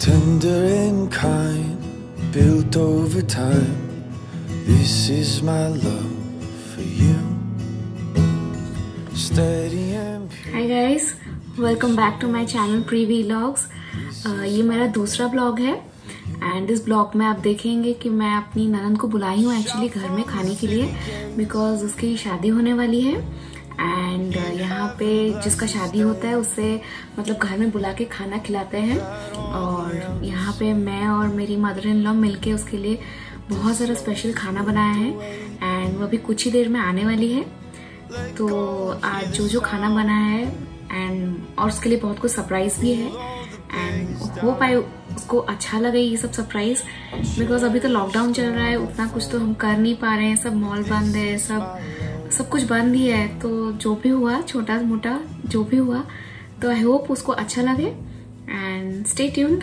Tender and kind, built over time. This is my love for you. Steady and pure. Hi guys, welcome back to my channel Pree Vlogs. ये मेरा दूसरा blog है and इस blog में आप देखेंगे कि मैं अपनी ननद को बुलाई हूँ एक्चुअली घर में खाने के लिए, बिकॉज उसकी शादी होने वाली है एंड यहाँ पे जिसका शादी होता है उसे मतलब घर में बुला के खाना खिलाते हैं। और यहाँ पे मैं और मेरी मदर इन लॉ मिलके उसके लिए बहुत सारा स्पेशल खाना बनाया है एंड वो अभी कुछ ही देर में आने वाली है। तो आज जो खाना बनाया है एंड और उसके लिए बहुत कुछ सरप्राइज भी है एंड होप आई उसको अच्छा लगे ये सब सरप्राइज, बिकॉज अभी तो लॉकडाउन चल रहा है, उतना कुछ तो हम कर नहीं पा रहे हैं, सब मॉल बंद है, सब कुछ बंद ही है। तो जो भी हुआ छोटा मोटा जो भी हुआ तो आई होप उसको अच्छा लगे एंड स्टे ट्यून्ड।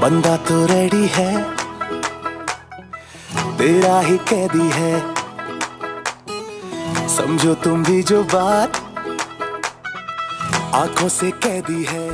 बंदा तो रेडी है, तेरा ही कैदी है, समझो तुम भी जो बात आंखों से कैदी है।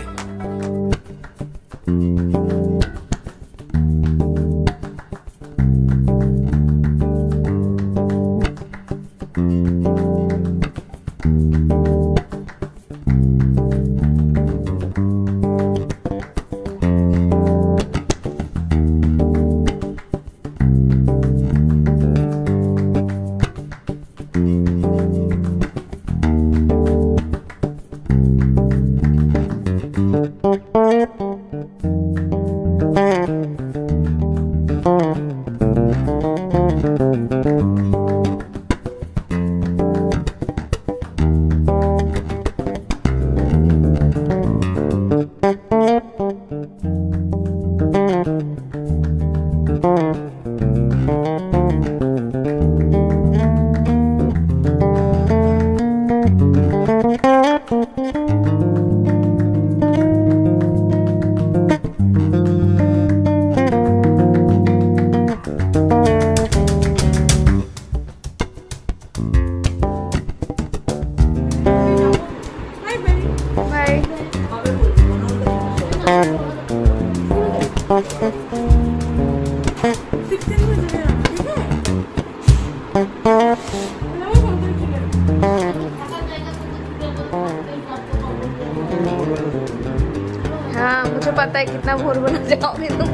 मुझे पता है कितना भोर बना जाओगे तुम।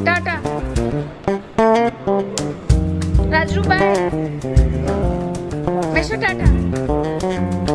टाटा राजू, बाय। टाटा।